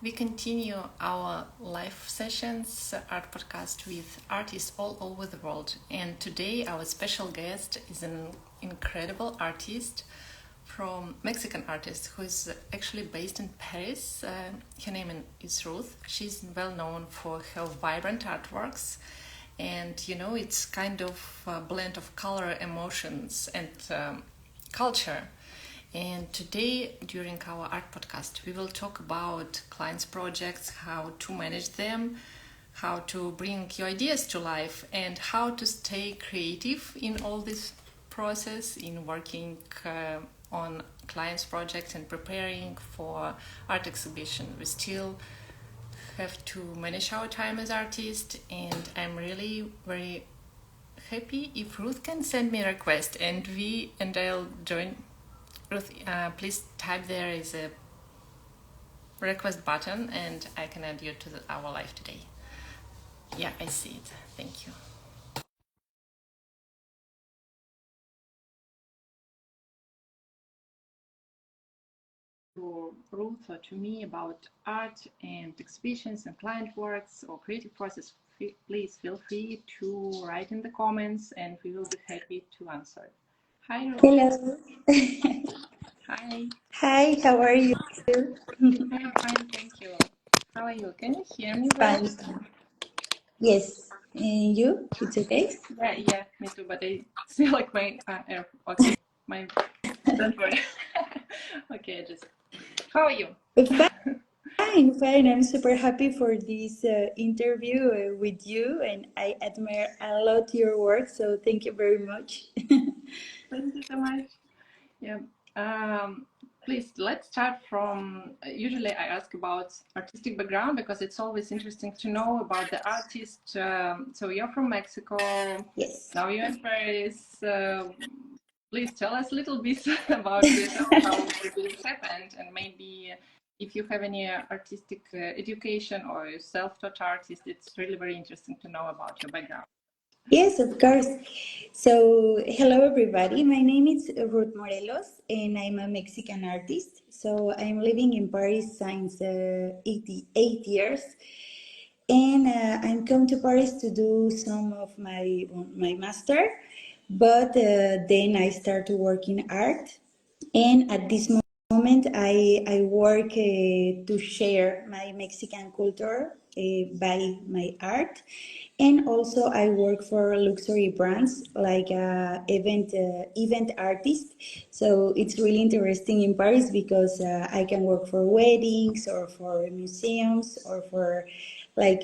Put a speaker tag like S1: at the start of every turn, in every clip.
S1: We continue our live sessions art podcast with artists all over the world. And today our special guest is an incredible artist from Mexican artist who is actually based in Paris. Her name is Ruth. She's well known for her vibrant artworks. And it's kind of a blend of color, emotions, and culture. And today, during our art podcast, we will talk about clients' projects, how to manage them, how to bring your ideas to life, and how to stay creative in all this process in working on clients' projects and preparing for art exhibition. We still have to manage our time as artists, and I'm really very happy if Ruth can send me a request and I'll join. Ruth, please type there is a request button and I can add you to our live today. Yeah, I see it. Thank you. To Ruth or to me about art and exhibitions and client works or creative process, please feel free to write in the comments and we will be happy to answer. Hi, Ruth.
S2: Hello.
S1: Hi.
S2: Hi, how are you?
S1: I'm fine, thank you. How are you? Can you hear me well?
S2: Fine. Yes. And you? It's okay?
S1: Yeah, me too. But I still like my okay, don't worry. Okay, just how are you?
S2: Fine. I'm super happy for this interview with you, and I admire a lot your work. So thank you very much.
S1: Thank you so much. Yeah. Please, let's start from. Usually, I ask about artistic background because it's always interesting to know about the artist. So you're from Mexico.
S2: Yes.
S1: Now you're in Paris. Please tell us a little bit about yourself, how this happened, and maybe if you have any artistic education or self-taught artist, it's really very interesting to know about your background.
S2: Yes, of course. So, hello everybody. My name is Ruth Morelos, and I'm a Mexican artist. So, I'm living in Paris since 88 years, and I'm come to Paris to do some of my master. But then I start to work in art, and at this moment I work to share my Mexican culture by my art, and also I work for luxury brands like event artist. So it's really interesting in Paris because I can work for weddings or for museums or for like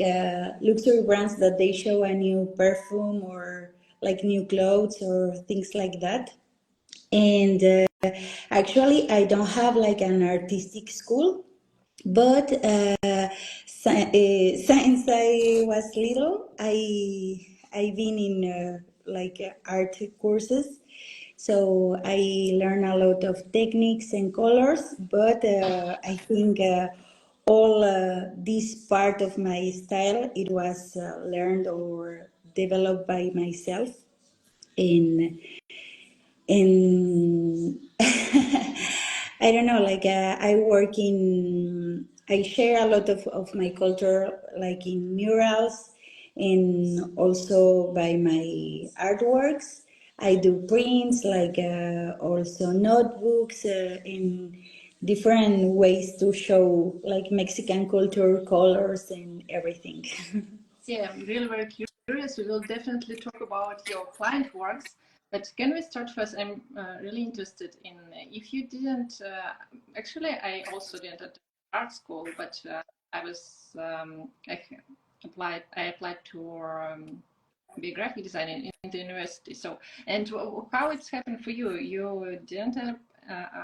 S2: luxury brands that they show a new perfume or like new clothes or things like that. And actually, I don't have like an artistic school, but since I was little, I've been in like art courses, so I learn a lot of techniques and colors. But I think all this part of my style it was learned or developed by myself in I don't know, like I share a lot of my culture, like in murals and also by my artworks. I do prints, like also notebooks in different ways to show like Mexican culture, colors, and everything.
S1: Yeah, I'm really very curious. We will definitely talk about your client works. But can we start first? I'm really interested in if you didn't. Actually, I also didn't attend art school, but I was I applied to be graphic design in the university. So, and how it's happened for you? You didn't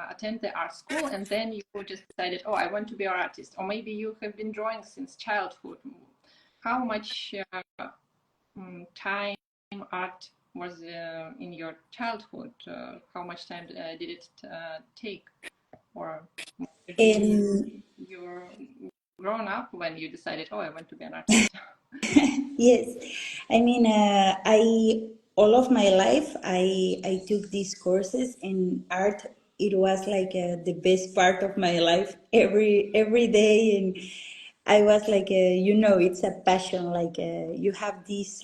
S1: attend the art school, and then you just decided, oh, I want to be an artist, or maybe you have been drawing since childhood. How much time art was in your childhood? How much time did it take? Or you're grown up when you decided, oh, I want to be an artist?
S2: Yes, I mean, I all of my life I took these courses in art it was like the best part of my life every day. And I was like, it's a passion. Like you have this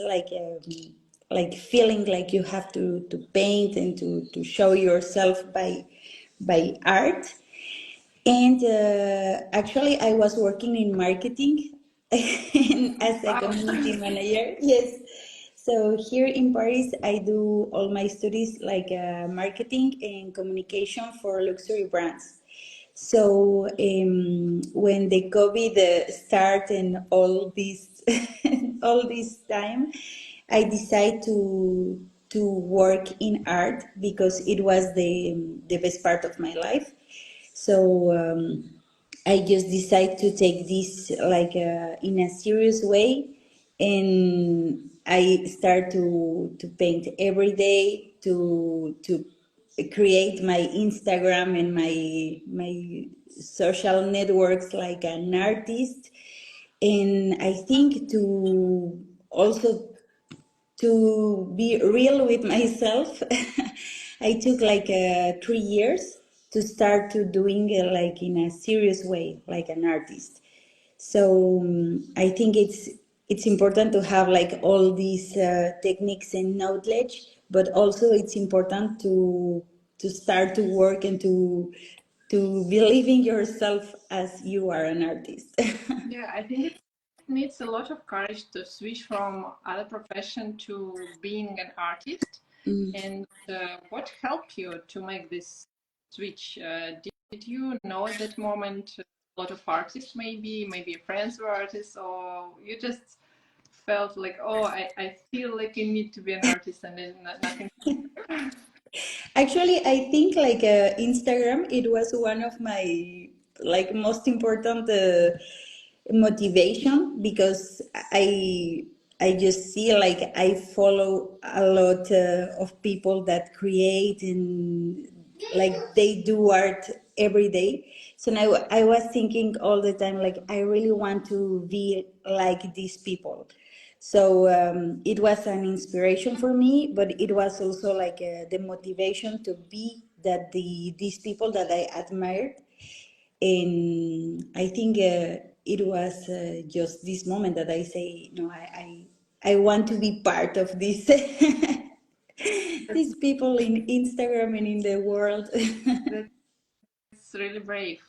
S2: like feeling like you have to paint and to show yourself by art. And actually, I was working in marketing as a
S1: Wow.
S2: community manager. Yes. So here in Paris, I do all my studies like marketing and communication for luxury brands. So when the COVID start and all this all this time, I decided to work in art because it was the best part of my life. So I just decided to take this like in a serious way, and I start to paint every day to create my Instagram and my social networks like an artist. And I think to also to be real with myself, I took like 3 years to start to doing it like in a serious way, like an artist. So I think it's important to have like all these techniques and knowledge, but also it's important to start to work and to believe in yourself as you are an artist.
S1: Yeah, I think it needs a lot of courage to switch from other profession to being an artist. And what helped you to make this switch? Did you know at that moment a lot of artists, maybe friends were artists, or you just felt like, oh, I feel like I need to be an artist, and then nothing.
S2: Actually, I think like Instagram, it was one of my like most important motivation because I just see like I follow a lot of people that create and like they do art every day. So now I was thinking all the time like I really want to be like these people. So it was an inspiration for me, but it was also like the motivation to be that these people that I admired. And I think it was just this moment that I say, no, I want to be part of this these people in Instagram and in the world.
S1: That's really brave.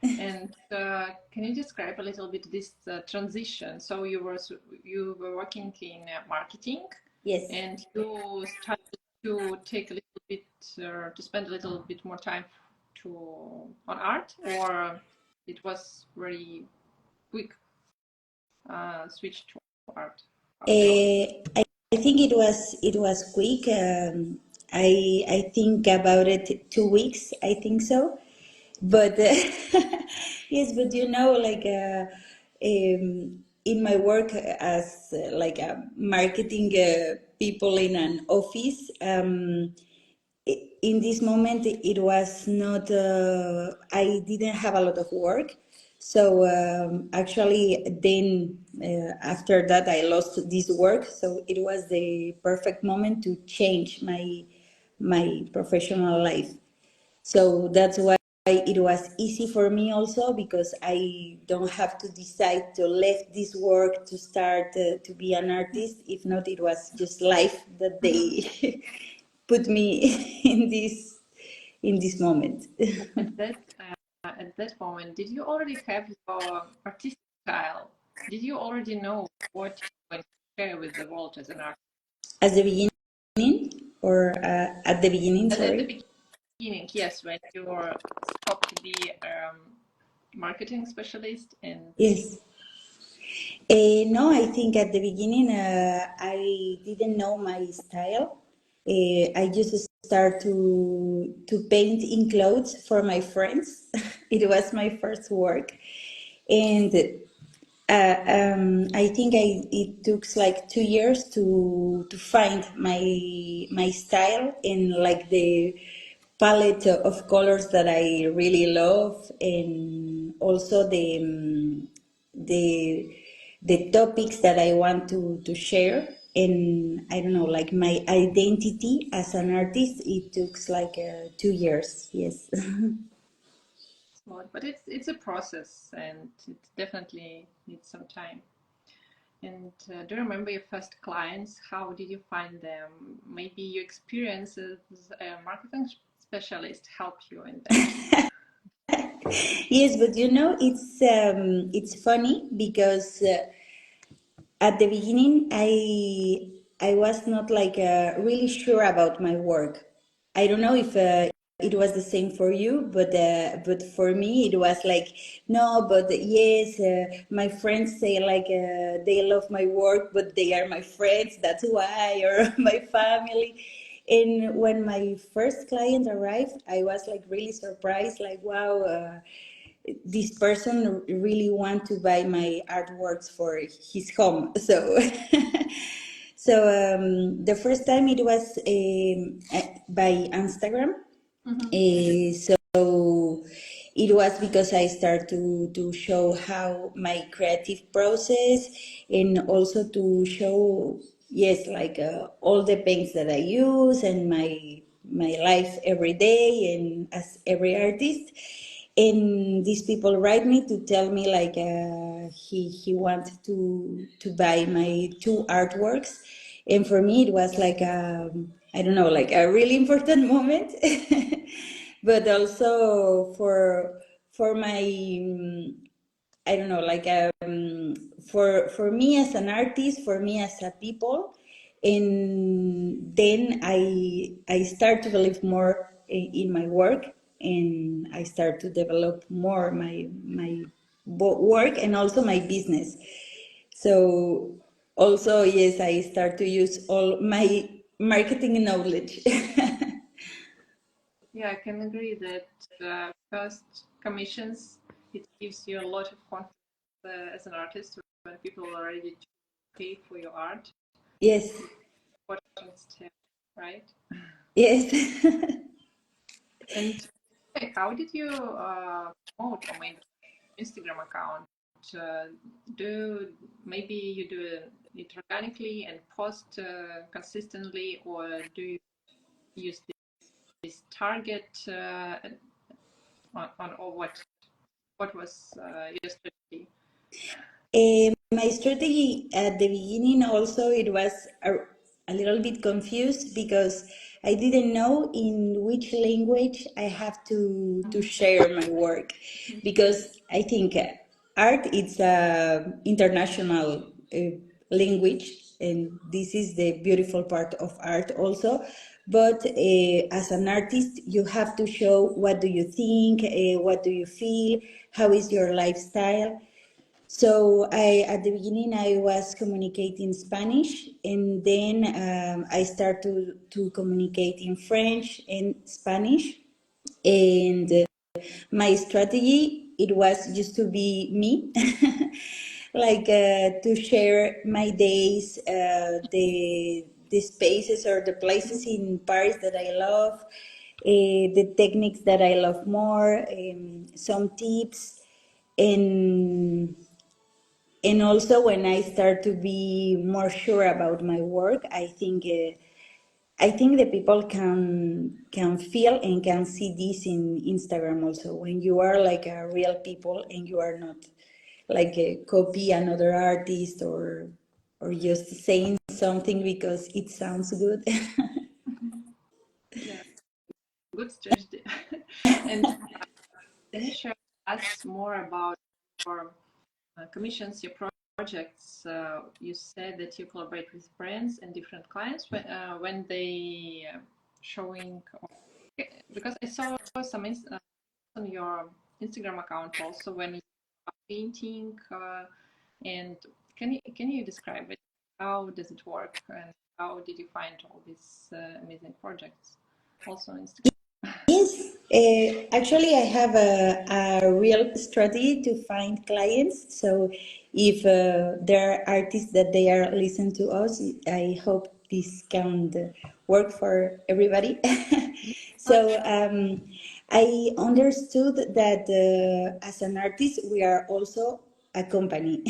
S1: And can you describe a little bit this transition? So you were working in marketing,
S2: Yes.
S1: and you started to take a little bit to spend a little bit more time to on art, or it was very quick switch to art. How it?
S2: I think it was quick. I think about it 2 weeks. I think so, but yes, but like in my work as like a marketing people in an office. In this moment it was not I didn't have a lot of work, so actually then after that I lost this work, so it was the perfect moment to change my professional life. So that's why it was easy for me also because I don't have to decide to leave this work to start to be an artist. If not, it was just life that they put me in this moment.
S1: At that moment, did you already have your artistic style? Did you already know what you want to share with the world as an artist?
S2: At the beginning, or at the beginning,
S1: At the
S2: sorry.
S1: beginning, yes, when you were stopped to be marketing specialist and
S2: Yes. No, I think at the beginning I didn't know my style. I just start to paint in clothes for my friends. It was my first work, and I think it took like 2 years to find my style and like the palette of colors that I really love, and also the the topics that I want to share. and I don't know, like my identity as an artist, it took like 2 years. Yes.
S1: Smart, but it's a process, and it definitely needs some time. And do you remember your first clients? How did you find them? Maybe your experience as a marketing specialist helped you in that.
S2: Yes, but it's funny because at the beginning I was not like really sure about my work. I don't know if it was the same for you, but for me it was like no, but yes, my friends say like they love my work, but they are my friends. That's why, or my family. And when my first client arrived, I was like really surprised, like wow. This person really want to buy my artworks for his home. So the first time it was by Instagram. So it was because I start to show how my creative process, and also to show, yes, like all the paints that I use and my life every day and as every artist. And these people write me to tell me like he wanted to buy my two artworks, and for me it was like I don't know, like a really important moment. But also for my I don't know, like for me as an artist, for me as a people, and then I start to believe more in my work, and I start to develop more my work and also my business. So also yes, I start to use all my marketing knowledge.
S1: Yeah, I can agree that first commissions, it gives you a lot of confidence as an artist when people are ready to pay for your art.
S2: Yes,
S1: Important step, right?
S2: yes.
S1: And how did you promote or maintain Instagram account? Uh, do maybe you do it organically and post consistently, or do you use this target on or what was your strategy?
S2: My strategy at the beginning also it was a little bit confused because I didn't know in which language I have to share my work, because I think art it's a international language, and this is the beautiful part of art also. But as an artist you have to show what do you think, what do you feel, how is your lifestyle. So at the beginning, I was communicating Spanish, and then I started to communicate in French and Spanish. And my strategy, it was just to be me, like to share my days, the spaces or the places in Paris that I love, the techniques that I love more, some tips, and also when I start to be more sure about my work, I think the people can feel and can see this in Instagram also, when you are like a real people and you are not like a copy another artist, or just saying something because it sounds good.
S1: Yeah, good strategy. And can you share with us more about your commissions, your projects? You said that you collaborate with brands and different clients when they showing. Because I saw some on your Instagram account also when you are painting. And can you describe it? How does it work, and how did you find all these amazing projects? Also on Instagram.
S2: Yes, actually, I have a real strategy to find clients. So, if there are artists that they are listening to us, I hope this can work for everybody. So, I understood that as an artist, we are also a company.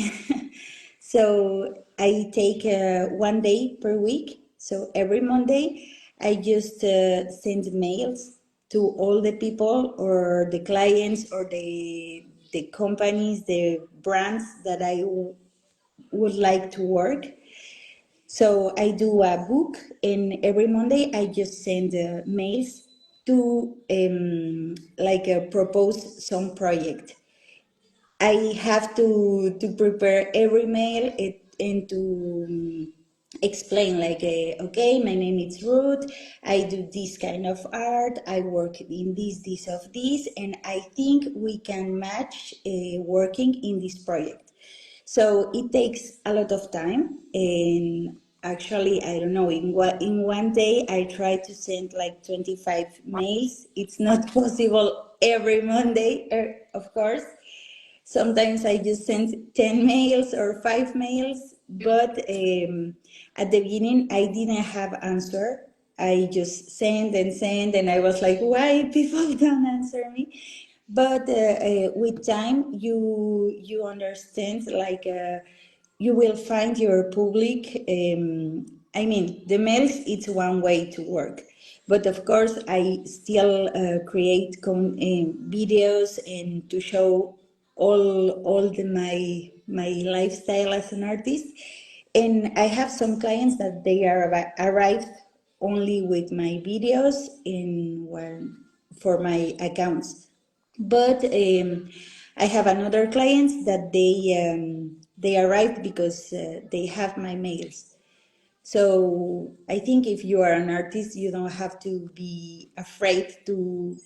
S2: So I take 1 day per week. So every Monday, I just send mails to all the people or the clients or the companies, the brands that I would like to work. So I do a book, and every Monday I just send mails to propose some project. I have to prepare every mail and to explain okay, my name is Ruth. I do this kind of art. I work in this of this, and I think we can match working in this project. So it takes a lot of time, and actually, I don't know. In 1 day, I try to send like 25 mails. It's not possible every Monday, of course. Sometimes I just send 10 mails or 5 mails, but at the beginning I didn't have answer. I just send, and I was like, why people don't answer me? But with time, you understand, you will find your public. I mean, the mails, it's one way to work. But of course, I still create videos and to show my lifestyle as an artist. And I have some clients that they are arrived only with my videos in one for my accounts. But I have another clients that they arrived because they have my mails. So I think if you are an artist, you don't have to be afraid to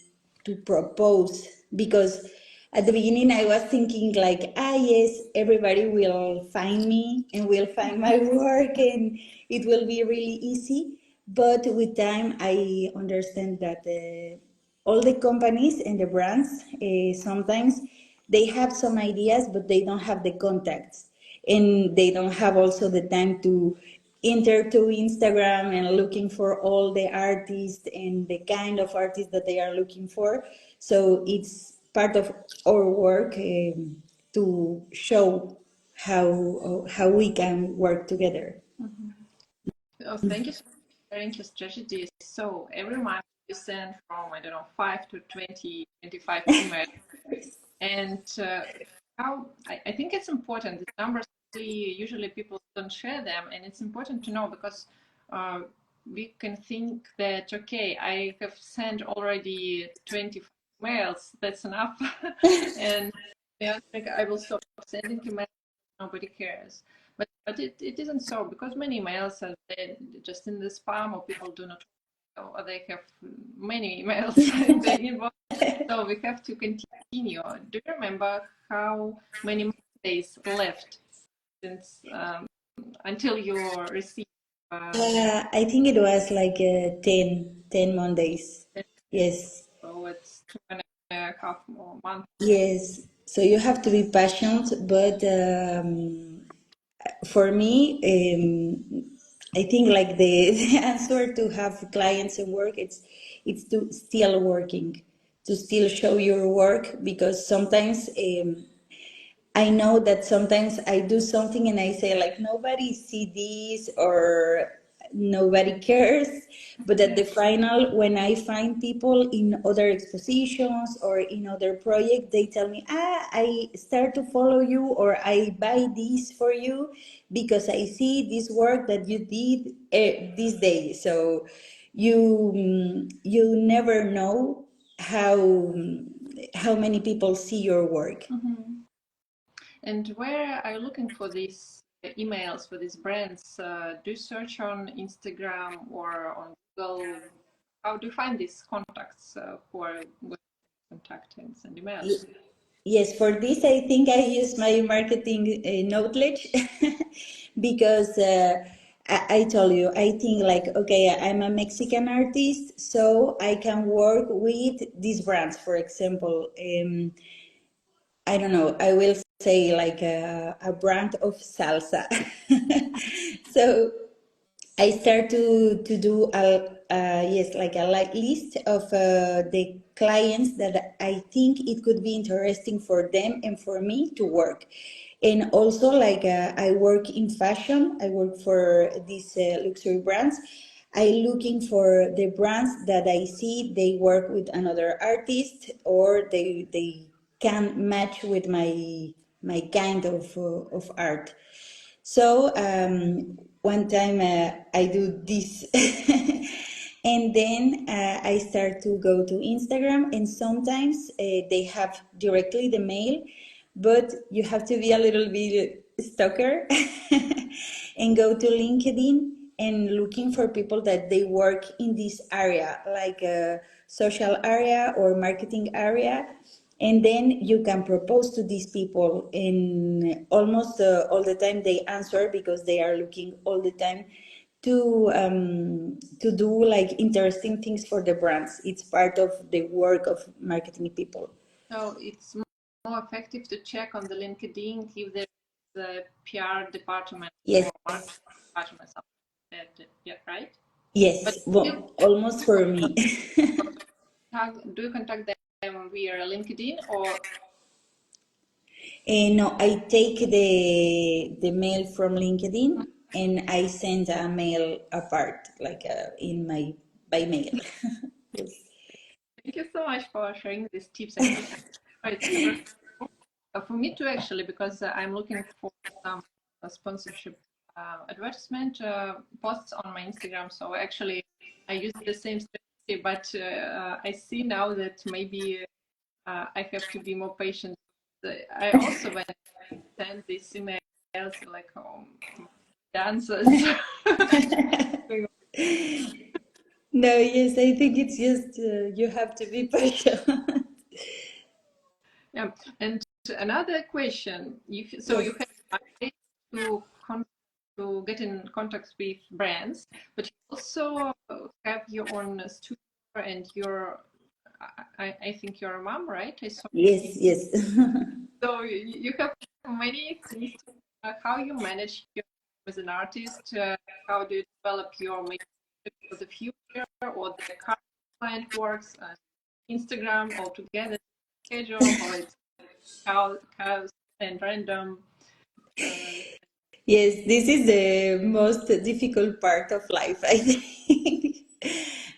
S2: propose, because at the beginning I was thinking like, yes, everybody will find me and will find my work and it will be really easy. But with time, I understand that all the companies and the brands sometimes they have some ideas, but they don't have the contacts, and they don't have also the time to enter to Instagram and looking for all the artists and the kind of artists that they are looking for. So it's part of our work to show how we can work together.
S1: Oh, thank you for sharing your strategies. So every month you send from, I don't know, 5 to 20, 25 emails. And how I think it's important. These numbers, usually people don't share them, and it's important to know because we can think that, okay, I have sent already 20 mails, that's enough. And yeah, like I will stop sending emails, nobody cares. But it isn't so, because many emails are dead just in the spam, or people do not, or they have many emails in the inbox. So we have to continue. Do you remember how many days left since until you receive?
S2: I think it was like 10 Mondays. Yes.
S1: So it's 2.5 more months.
S2: Yes. So you have to be patient, but for me, I think like the answer to have clients and work, it's to still working, to still show your work, because sometimes I know that sometimes I do something and I say like nobody see this or nobody cares, but at the final, when I find people in other expositions or in other projects, they tell me, I start to follow you, or I buy this for you because I see this work that you did this day. So you never know how many people see your work.
S1: And where are you looking for these emails for these brands? Do you search on Instagram or on Google? How do you find these contacts who are with contacting and emails?
S2: Yes, for this, I think I use my marketing knowledge because I told you, I think like, okay, I'm a Mexican artist, so I can work with these brands. For example, I don't know, I will say like a brand of salsa. So I start to do a yes, like a list of the clients that I think it could be interesting for them and for me to work. And also, like, I work in fashion, I work for these luxury brands. I looking for the brands that I see they work with another artist, or they can match with my kind of art. So one time I do this, and then I start to go to Instagram, and sometimes they have directly the mail, but you have to be a little bit stalker and go to LinkedIn and looking for people that they work in this area, like a social area or marketing area, and then you can propose to these people, and almost all the time they answer because they are looking all the time to do like interesting things for the brands. It's part of the work of marketing people.
S1: So it's more effective to check on the LinkedIn if there's a PR department
S2: Yes.
S1: or marketing department, something like that. Yeah, right? But
S2: Yes, well, almost for me.
S1: do you contact them via LinkedIn or?
S2: No, I take the mail from LinkedIn and I send a mail apart, like in my by mail. Yes.
S1: Thank you so much for sharing these tips and tricks. It's very for me too, actually, because I'm looking for some sponsorship advertisement posts on my Instagram. So actually, I use the same strategy, but I see now that maybe I have to be more patient. I also when I send these emails like dancers.
S2: No, yes, I think it's just you have to be patient.
S1: Yeah, and another question: if so,
S2: Yes,
S1: you have to to get in contact with brands, but you also have your own studio and your. I think you're a mom, right? I saw.
S2: yes, yes.
S1: So you have many things. How you manage your as an artist? How do you develop your makeup for the future or the current client works? Instagram altogether schedule, or it's chaos and random. Uh,
S2: Yes, this is the most difficult part of life, I think,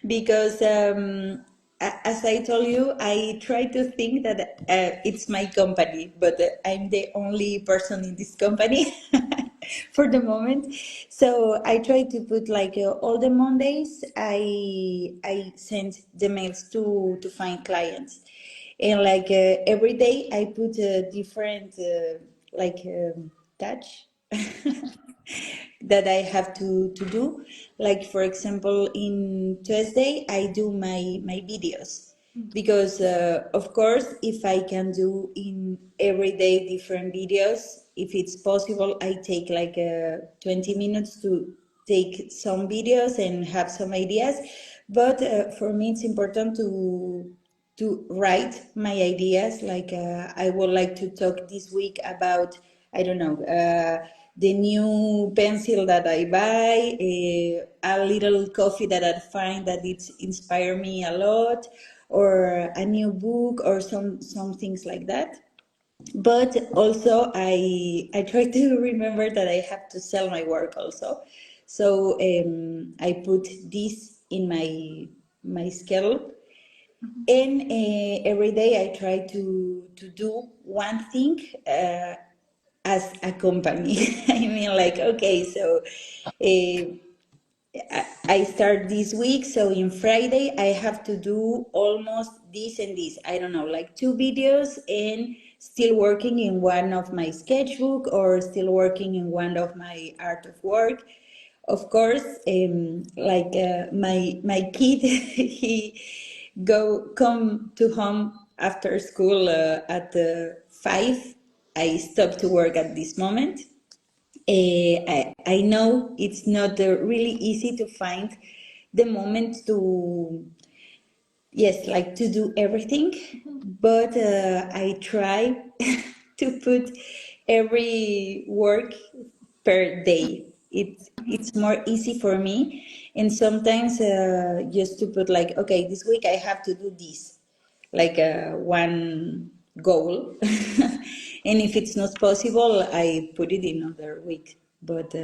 S2: because as I told you, I try to think that it's my company, but I'm the only person in this company for the moment. So I try to put like all the Mondays, I send the mails to find clients, and like every day I put a different like touch that I have to do. Like for example, in Tuesday I do my videos, because of course if I can do in every day different videos, if it's possible, I take like 20 minutes to take some videos and have some ideas. But for me it's important to write my ideas. Like I would like to talk this week about, I don't know, the new pencil that I buy, a little coffee that I find that it's inspired me a lot, or a new book, or some things like that. But also I try to remember that I have to sell my work also. So I put this in my schedule, and every day I try to do one thing as a company. I mean, like, okay, so I start this week, so in Friday I have to do almost this and this. I don't know, like 2 videos, and still working in one of my sketchbook, or still working in one of my art of work. Of course, like my kid, he come to home after school at 5. I stop to work at this moment. I know it's not really easy to find the moment to, yes, like to do everything, but I try to put every work per day. It's more easy for me, and sometimes just to put like, okay, this week I have to do this. like one goal. And if it's not possible, I put it in another week. But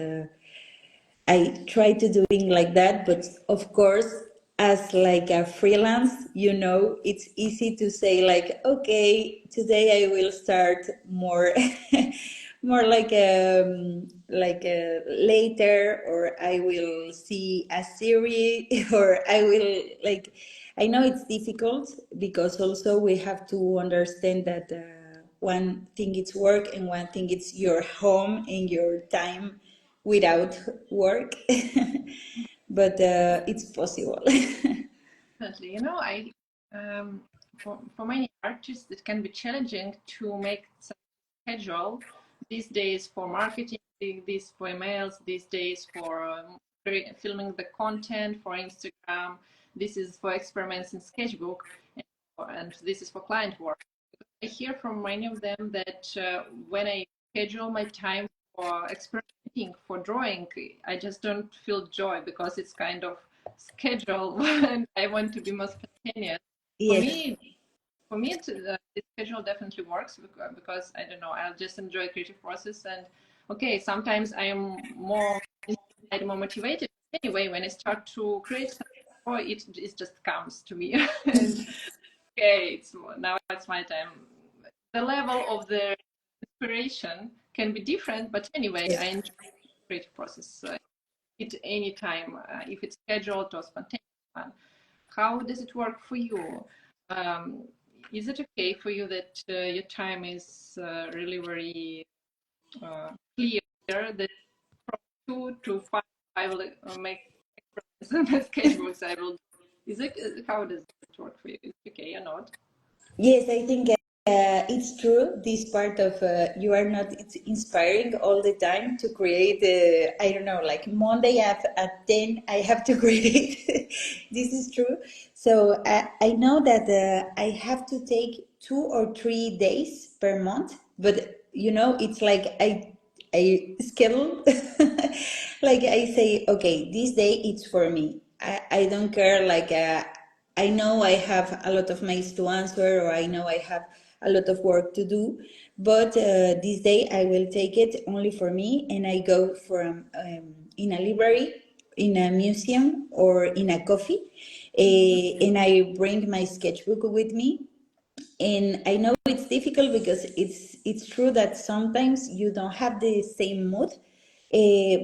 S2: I try to doing like that, but of course, as like a freelance, it's easy to say like, okay, today I will start more, more like later, or I will see a series, or I will like. I know it's difficult because also we have to understand that one thing it's work and one thing it's your home and your time without work, but it's possible.
S1: Definitely. I for many artists it can be challenging to make some schedule these days for marketing, these for emails, these days for filming the content for Instagram. This is for experiments in sketchbook, and this is for client work. I hear from many of them that when I schedule my time for experimenting, for drawing, I just don't feel joy because it's kind of schedule and I want to be more spontaneous. For
S2: Yes,
S1: me, the schedule definitely works because I don't know, I'll just enjoy creative process. And okay, sometimes I am more inspired, more motivated. Anyway, when I start to create something, it just comes to me. And okay, now it's my time. The level of the inspiration can be different, but anyway, I
S2: yes.
S1: enjoy the creative process at any time, if it's scheduled or spontaneous. How does it work for you? Um, is it okay for you that your time is really very clear? That from 2 to 5, I will make experiments in the sketchbooks. I will. Is it how does it work for you? Is it okay or not?
S2: Yes, I think it's true. This part of you are not it's inspiring all the time to create. I don't know, like Monday at 10, I have to create. This is true. So I know that I have to take 2 or 3 days per month, but it's like I schedule. Like I say, okay, this day it's for me. I don't care like. I know I have a lot of mails to answer, or I know I have a lot of work to do, but this day I will take it only for me, and I go from in a library, in a museum, or in a coffee, and I bring my sketchbook with me. And I know it's difficult because it's true that sometimes you don't have the same mood,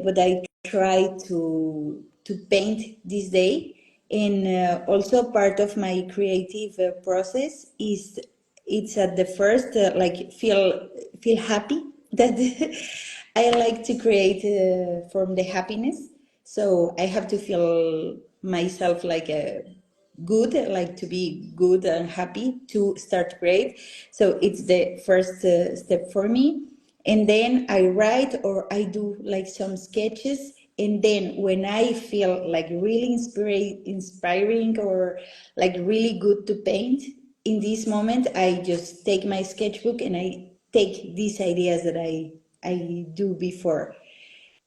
S2: but I try to paint this day. And also part of my creative process is it's at the first like feel happy that I like to create from the happiness. So I have to feel myself like a good, like to be good and happy to start great. So it's the first step for me. And then I write or I do like some sketches. And then when I feel like really inspiring or like really good to paint, in this moment, I just take my sketchbook and I take these ideas that I do before.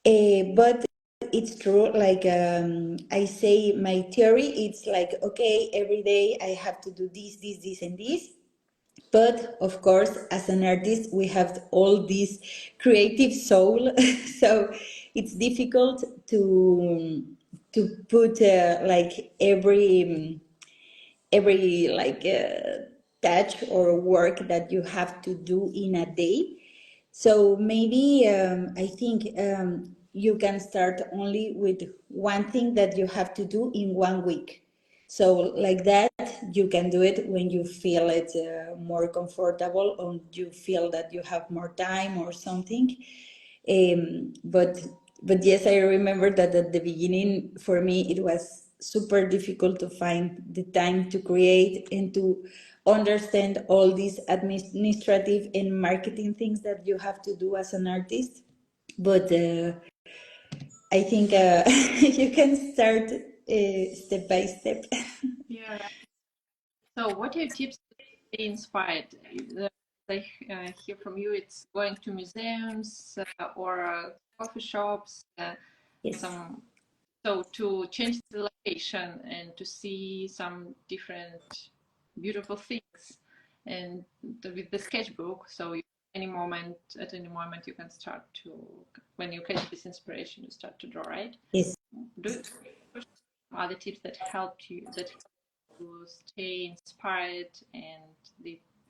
S2: But it's true, like I say, my theory, it's like, okay, every day I have to do this, and this. But of course, as an artist, we have all this creative soul. So it's difficult to put like every like touch or work that you have to do in a day. So maybe I think you can start only with one thing that you have to do in one week. So like that, you can do it when you feel it more comfortable, or you feel that you have more time or something. But yes, I remember that at the beginning, for me, it was super difficult to find the time to create and to understand all these administrative and marketing things that you have to do as an artist. But I think you can start step by step.
S1: Yeah. So, what are your tips to stay inspired? I hear from you, it's going to museums or coffee shops,
S2: Yes.
S1: some so to change the location and to see some different beautiful things, and with the sketchbook, so you, at any moment you can start to, when you catch this inspiration, you start to draw, right?
S2: Yes.
S1: Do other tips that helped you, that to stay inspired and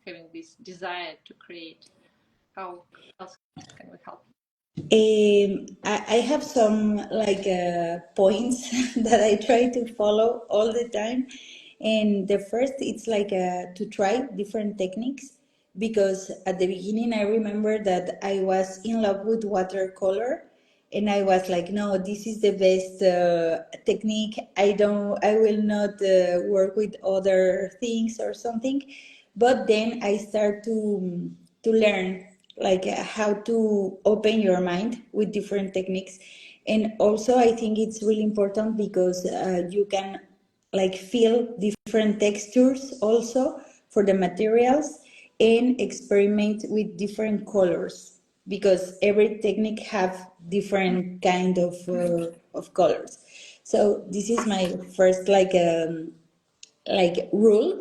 S1: having this desire to create? How else can we help?
S2: I have some like points that I try to follow all the time. And the first, it's like to try different techniques because at the beginning, I remember that I was in love with watercolor and I was like, no, this is the best technique. I will not work with other things or something. But then I start to learn like how to open your mind with different techniques. And also I think it's really important because you can like feel different textures also for the materials and experiment with different colors because every technique have different kind of colors. So this is my first like rule.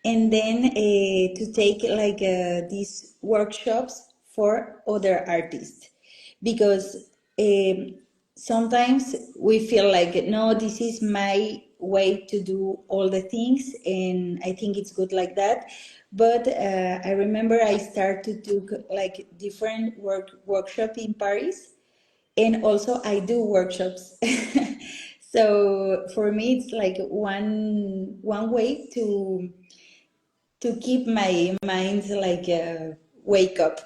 S2: And then to take like these workshops for other artists because um, sometimes we feel like no, this is my way to do all the things and I think it's good like that. But I remember I started to do like different workshop in Paris, and also I do workshops. So for me it's like one way to keep my mind like wake up.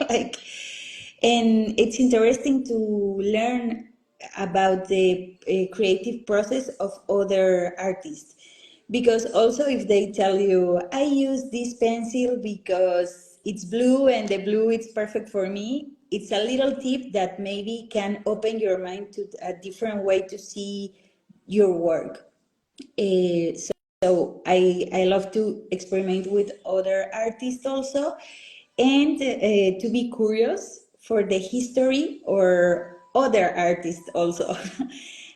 S2: Like, and it's interesting to learn about the creative process of other artists because also if they tell you I use this pencil because it's blue and the blue is perfect for me, it's a little tip that maybe can open your mind to a different way to see your work. So I love to experiment with other artists also, and to be curious for the history or other artists also,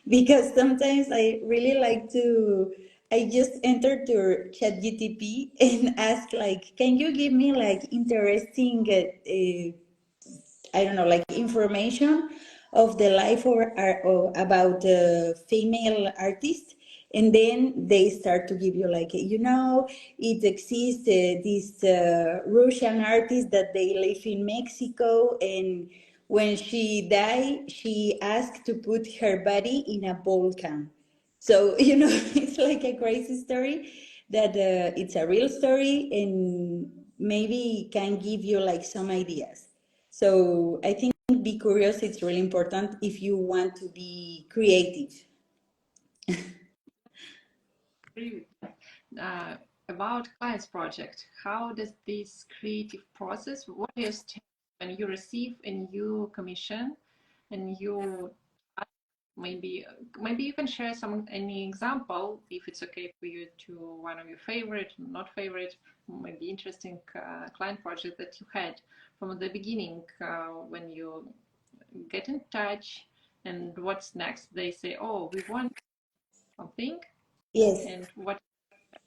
S2: because sometimes I really like to. I just enter to ChatGTP and ask like, can you give me like interesting I don't know, like information of the life or about female artists. And then they start to give you like, it exists this Russian artist that they live in Mexico. And when she died, she asked to put her body in a volcano. So, it's like a crazy story that it's a real story and maybe can give you like some ideas. So I think be curious, it's really important if you want to be creative.
S1: Uh, about client's project, how does this creative process, what are your steps when you receive a new commission and you maybe you can share any example if it's okay for you, to one of your favorite, not favorite, maybe interesting client project that you had from the beginning, when you get in touch and what's next, they say, oh, we want something,
S2: Yes.
S1: and what, I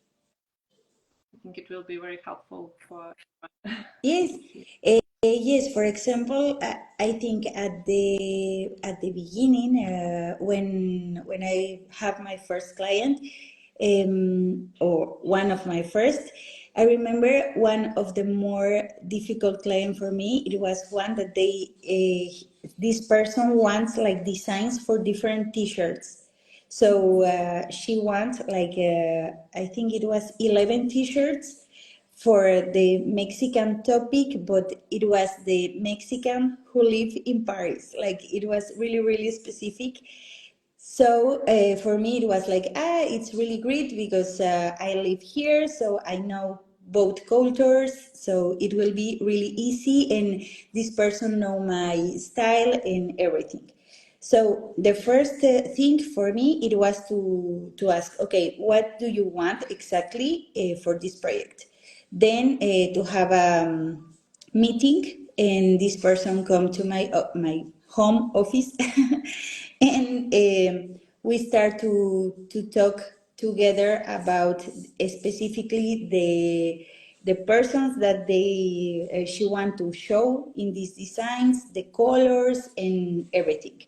S1: think it will be very helpful for
S2: Yes,
S1: to hear.
S2: yes. For example, I think at the beginning, when I have my first client, or one of my first, I remember one of the more difficult client for me. It was one that this person wants like designs for different T-shirts. So she wants like I think it was 11 T-shirts for the Mexican topic, but it was the Mexican who live in Paris. Like it was really, really specific. So for me, it was like, it's really great because I live here, so I know both cultures, so it will be really easy, and this person know my style and everything. So the first thing for me it was to ask, okay, what do you want exactly for this project? Then to have a meeting, and this person come to my home office, and we start to talk together about specifically the persons that she want to show in these designs, the colors and everything.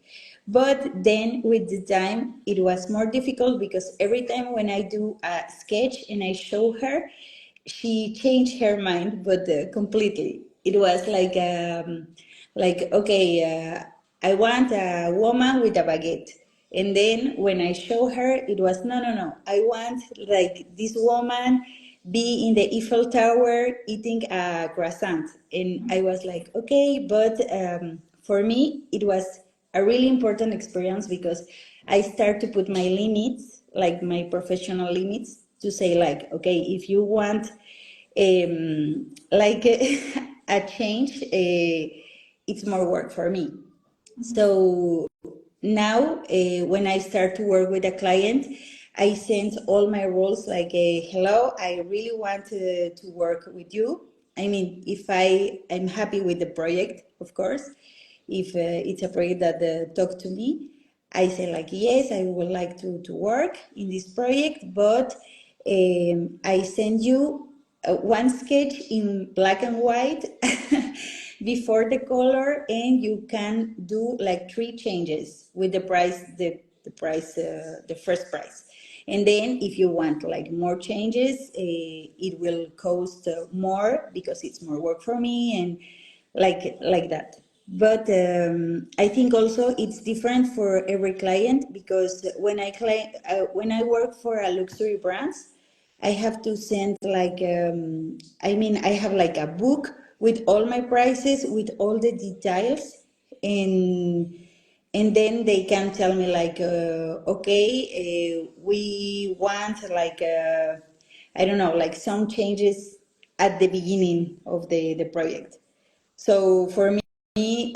S2: But then with the time, it was more difficult because every time when I do a sketch and I show her, she changed her mind, but completely. It was like okay, I want a woman with a baguette. And then when I show her, it was no, no, no. I want like this woman be in the Eiffel Tower eating a croissant. And I was like, okay, but for me, it was a really important experience because I start to put my limits, like my professional limits, to say like, okay, if you want like a change, it's more work for me. So now, when I start to work with a client, I send all my roles like, hello, I really want to work with you. I mean, if I'm happy with the project, of course, if it's a project that talk to me, I say like, yes, I would like to work in this project, but I send you one sketch in black and white before the color, and you can do like three changes with the price, the price, the first price. And then if you want like more changes, it will cost more because it's more work for me and like that. But I think also it's different for every client because when I work for a luxury brands, I have to send like I mean I have like a book with all my prices with all the details, and then they can tell me like okay, we want like I don't know, like some changes at the beginning of the project. So for me,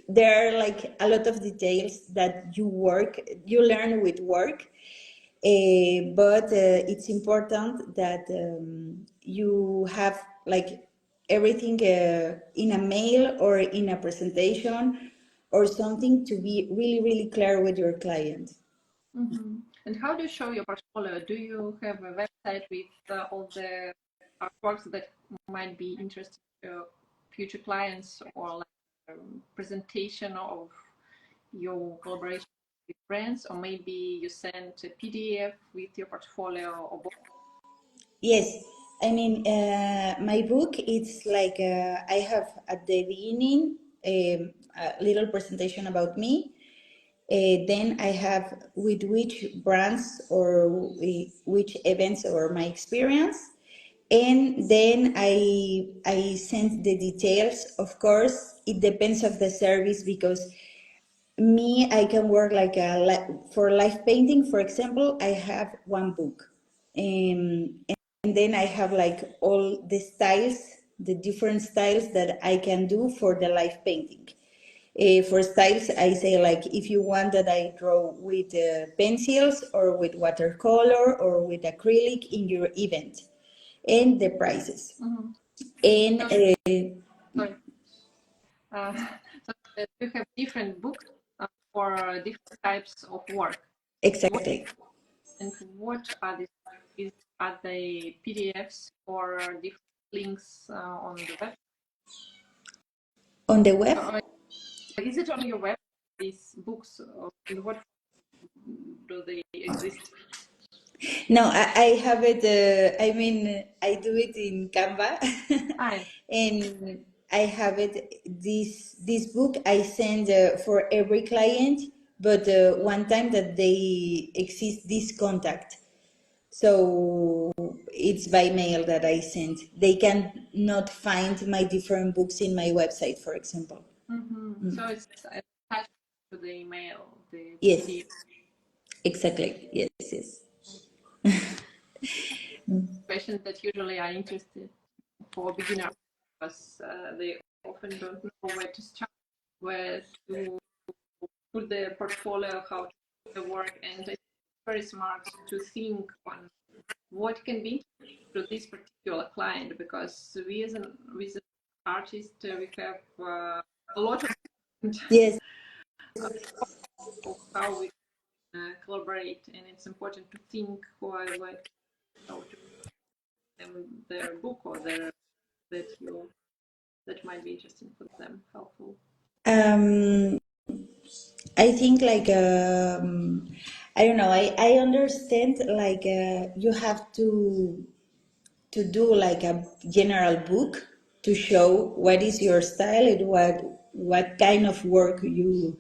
S2: there are like a lot of details that you learn with work, but it's important that you have like everything in a mail or in a presentation or something to be really, really clear with your client.
S1: Mm-hmm. And how do you show your portfolio? Do you have a website with all the artworks that might be interesting to future clients, or like presentation of your collaboration with brands, or maybe you send a PDF with your portfolio or both?
S2: Yes, I mean, my book, it's like I have at the beginning a little presentation about me. Then I have with which brands or which events or my experience. And then I send the details. Of course, it depends of the service because me, I can work like for life painting, for example, I have one book. And then I have like all the styles, the different styles that I can do for the life painting. For styles, I say like if you want that I draw with pencils or with watercolor or with acrylic in your event, and the prices.
S1: Mm-hmm.
S2: And
S1: Sorry. So you have different books for different types of work. What
S2: exactly.
S1: and what are these? Are they PDFs or different links on the web?
S2: On the web?
S1: Is it on your web? These books, in what do they exist?
S2: No, I have it. I mean, I do it in Canva,
S1: Ah,
S2: and I have it. This book I send for every client, but one time that they exist this contact, so it's by mail that I send. They can not find my different books in my website, for example.
S1: mm-hmm. So it's attached to the email, the
S2: Yes,
S1: PDF.
S2: exactly. Yes, yes.
S1: Questions that usually are interested for beginners because they often don't know where to start, where to put their portfolio, how to do the work, and it's very smart to think on what can be to this particular client, because we as an artist we have a lot of
S2: Yes,
S1: of how we collaborate, and it's important to think who I would like to them their book or their that might be interesting for them, helpful.
S2: Um, I think I don't know. I understand you have to do like a general book to show what is your style and what kind of work you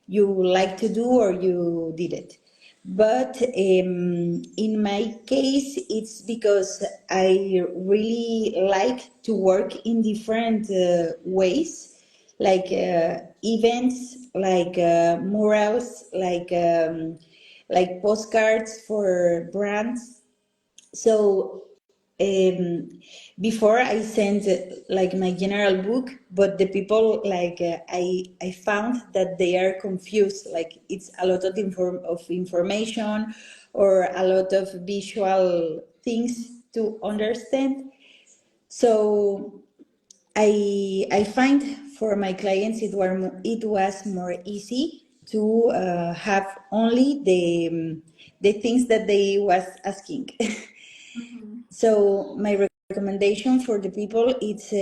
S2: like to do or you did it. But in my case, it's because I really like to work in different ways, like events, like murals, like postcards for brands. So um, before I sent like my general book, but the people I found that they are confused. Like it's a lot of information or a lot of visual things to understand. So I find for my clients it was more easy to have only the things that they was asking. So my recommendation for the people is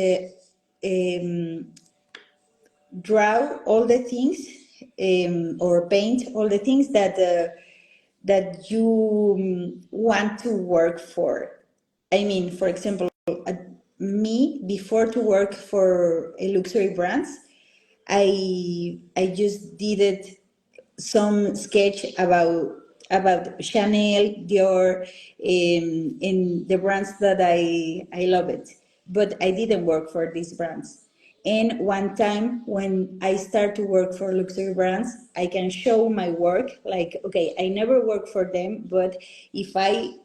S2: draw all the things or paint all the things that you want to work for. I mean, for example, me before to work for a luxury brands, I just did it some sketch about Chanel, Dior, in the brands that I love it. But I didn't work for these brands. And one time when I start to work for luxury brands, I can show my work. Like, okay, I never worked for them, but if I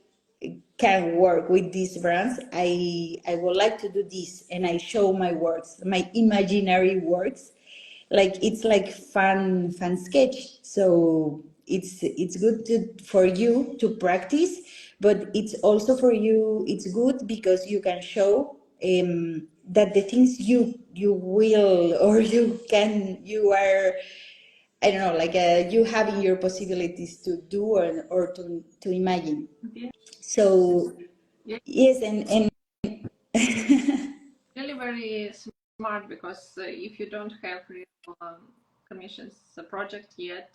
S2: can work with these brands, I would like to do this, and I show my works, my imaginary works, like it's like fun sketch. So it's good for you to practice, but it's also for you it's good because you can show that the things you will or you are, I don't know, like you having your possibilities to do or to imagine.
S1: Yeah.
S2: So
S1: Yeah.
S2: yes, and
S1: Really very smart, because if you don't have real commissions a project yet,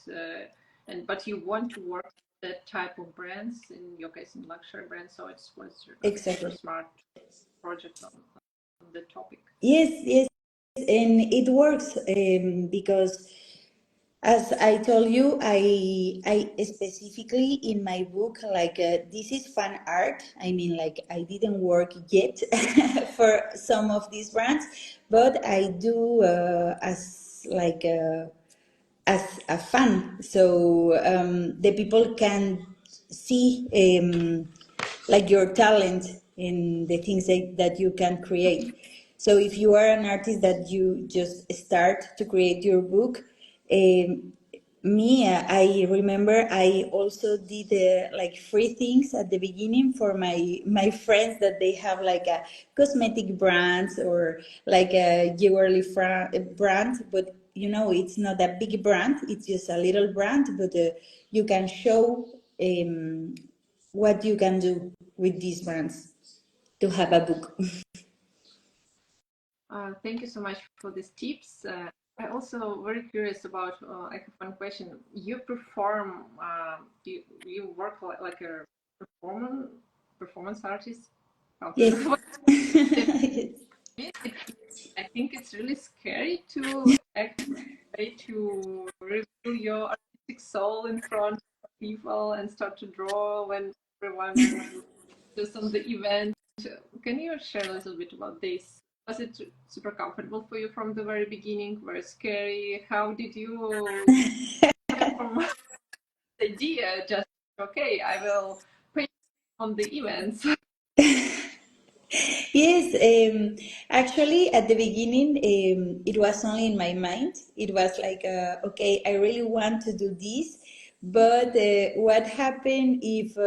S1: but you want to work with that type of brands, in your case in luxury brands, so it was super
S2: exactly.
S1: smart project on the topic.
S2: Yes, and it works because, as I told you, I specifically in my book, like this is fan art. I mean, like I didn't work yet for some of these brands, but I do as like as a fan, so the people can see like your talent in the things that you can create. So if you are an artist that you just start to create your book, um, me, I remember I also did like free things at the beginning for my friends that they have like a cosmetic brands or like a jewelry brand, but you know it's not a big brand; it's just a little brand, but you can show what you can do with these brands to have a book.
S1: Thank you so much for these tips. I also very curious about. I have one question. You perform. You work like a performance artist. How to
S2: Yes.
S1: it, I think it's really scary to actually to reveal your artistic soul in front of people and start to draw when everyone just on the event. Can you share a little bit about this? Was it super comfortable for you from the very beginning? Very scary? How did you get from the idea just okay, I will paint on the events?
S2: Yes, actually, at the beginning, it was only in my mind. It was like, okay, I really want to do this, but what happened if,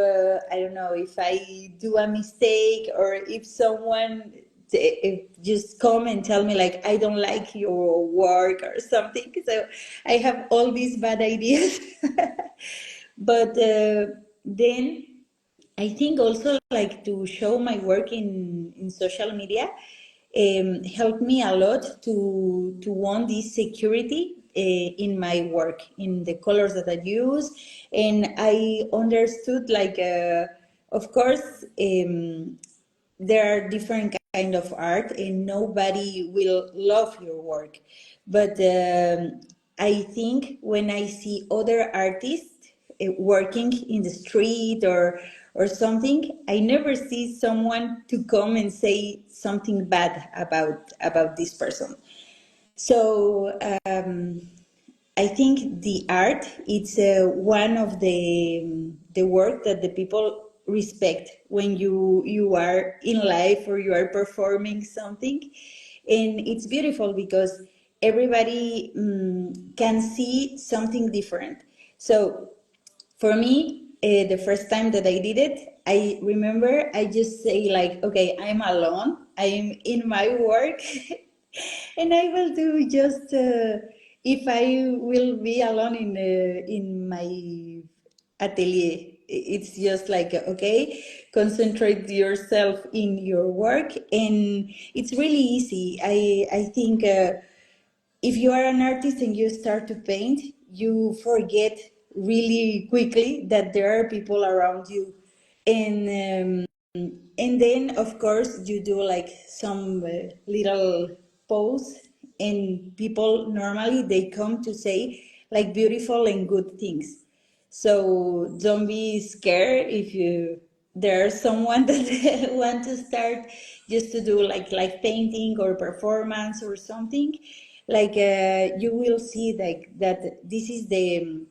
S2: I don't know, if I do a mistake or if someone if just come and tell me, like, I don't like your work or something. So I have all these bad ideas. But then I think also like to show my work in social media helped me a lot to want this security in my work, in the colors that I use, and I understood like of course there are different kind of art and nobody will love your work, but I think when I see other artists working in the street or something, I never see someone to come and say something bad about this person. So I think the art it's one of the work that the people respect when you are in life or you are performing something, and it's beautiful because everybody can see something different. So for me, the first time that I did it, I remember I just say like, okay, I'm alone, I'm in my work, and I will do just if I will be alone in my atelier. It's just like okay, concentrate yourself in your work, and it's really easy. I think. If you are an artist and you start to paint, you forget really quickly that there are people around you, and and then of course you do like some little pose, and people normally they come to say like beautiful and good things. So don't be scared if you there's someone that want to start just to do like painting or performance or something. Like you will see like that this is the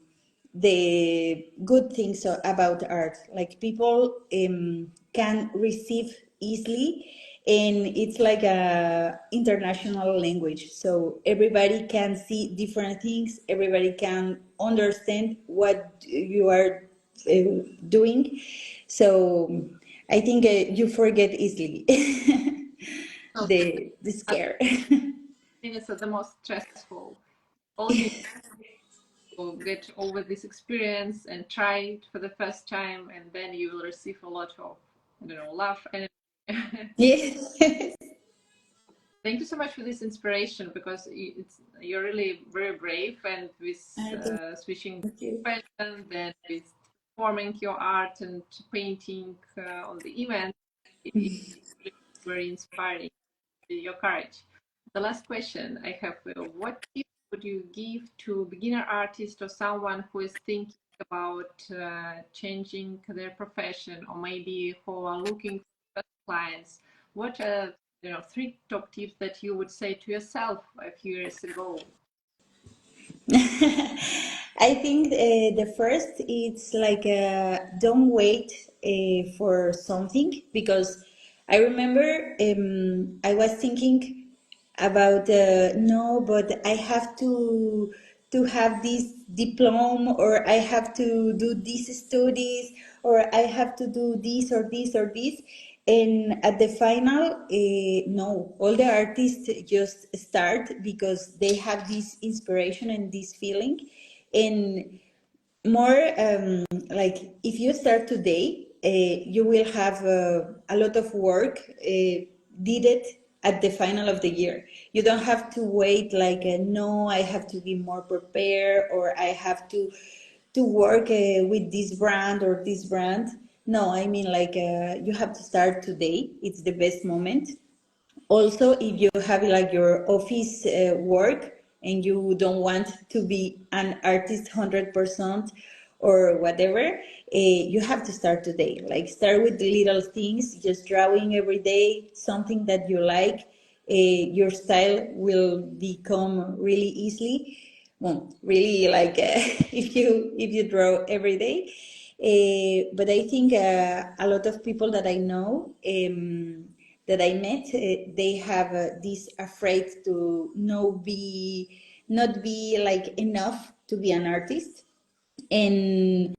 S2: good things about art. Like people can receive easily, and it's like a international language. So everybody can see different things. Everybody can understand what you are doing. So I think you forget easily
S1: So
S2: the
S1: I
S2: scare.
S1: think it's the most stressful. All you to get over this experience and try it for the first time, and then you will receive a lot of, I don't know, love and
S2: Yes.
S1: thank you so much for this inspiration because you're really very brave and with switching
S2: Thank you.
S1: profession, then with performing your art and painting on the event. It's really very inspiring. Your courage. The last question I have: what tips would you give to beginner artist or someone who is thinking about changing their profession, or maybe who are looking for clients? What are three top tips that you would say to yourself a few years ago?
S2: I think the first it's like don't wait for something, because I remember I was thinking about no, but I have to have this diploma, or I have to do these studies, or I have to do this or this or this. And at the final, no, all the artists just start because they have this inspiration and this feeling. And more like if you start today, you will have a lot of work did it at the final of the year. You don't have to wait like no, I have to be more prepared, or I have to work with this brand or this brand. No, I mean like you have to start today. It's the best moment. Also, if you have like your office work and you don't want to be an artist 100% or whatever, you have to start today. Like start with the little things, just drawing every day something that you like. Your style will become really easily. Well, really like if you draw every day. But I think a lot of people that I know, that I met, they have this afraid to not be like enough to be an artist. And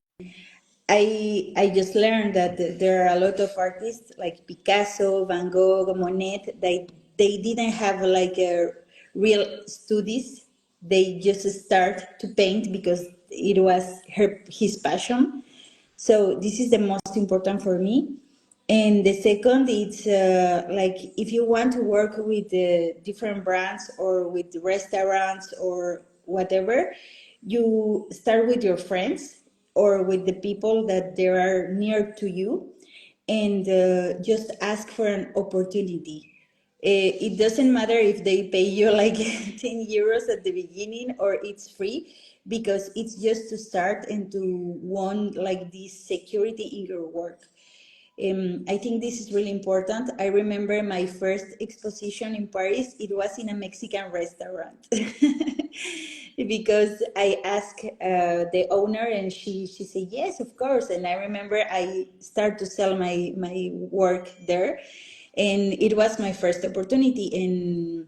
S2: I just learned that there are a lot of artists like Picasso, Van Gogh, Monet. They didn't have like a real studies. They just start to paint because it was his passion. So this is the most important for me. And the second, it's like if you want to work with different brands or with restaurants or whatever, you start with your friends or with the people that they are near to you, and just ask for an opportunity. It doesn't matter if they pay you like 10 euros at the beginning or it's free, because it's just to start and to want like this security in your work. I think this is really important. I remember my first exposition in Paris, it was in a Mexican restaurant. Because I asked the owner, and she said, yes, of course. And I remember I started to sell my work there. And it was my first opportunity. And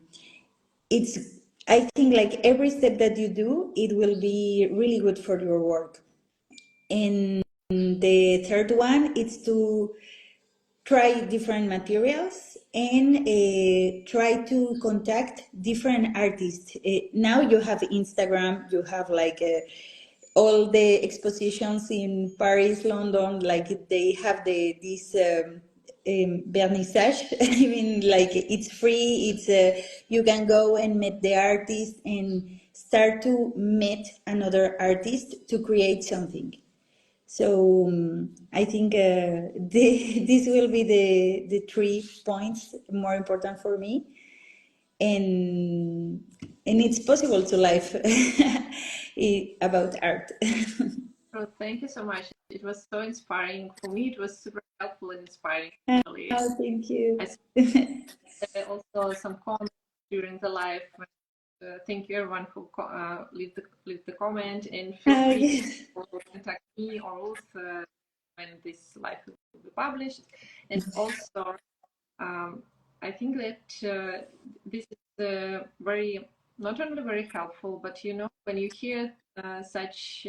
S2: it's, I think like every step that you do, it will be really good for your work. And the third one is to try different materials and try to contact different artists. Now you have Instagram, you have like all the expositions in Paris, London, like they have this vernissage. I mean, like it's free. It's you can go and meet the artist and start to meet another artist to create something. So I think this will be the 3 points more important for me, and it's possible to live about art.
S1: Oh, thank you so much. It was so inspiring. For me, it was super helpful and inspiring, actually.
S2: Oh, thank you.
S1: I also some comments during the live. Thank you everyone who leave the comment, and feel free to contact me or Ruth when this live will be published. And also, I think that this is very, not only very helpful, but when you hear such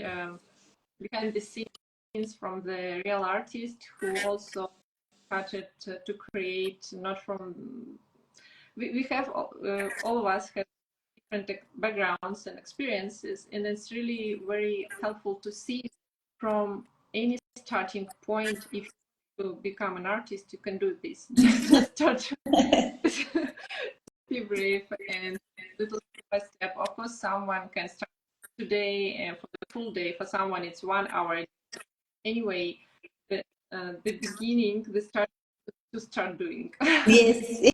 S1: behind the scenes from the real artist who also started to create, not from, we have all of us have different backgrounds and experiences, and it's really very helpful to see from any starting point. If you become an artist, you can do this. Just start. Be brave and little step by step. Of course, someone can start today, and for the full day, for someone it's 1 hour. Anyway, the beginning, the start to start doing.
S2: Yes.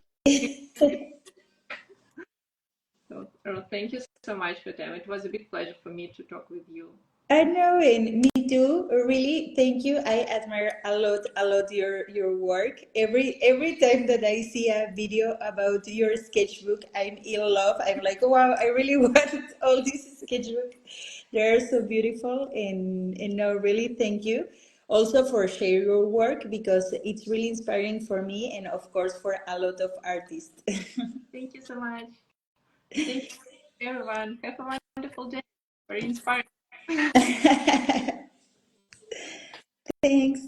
S1: So, thank you so much for them. It was a big pleasure for me to talk with you.
S2: I know, and me too. Really, thank you. I admire a lot your work. Every time that I see a video about your sketchbook, I'm in love. I'm like, wow, I really want all these sketchbooks. They're so beautiful, and no, really, thank you. Also for sharing your work, because it's really inspiring for me, and of course for a lot of artists.
S1: Thank you so much. Thank you, everyone. Have a wonderful day. Very inspiring.
S2: Thanks.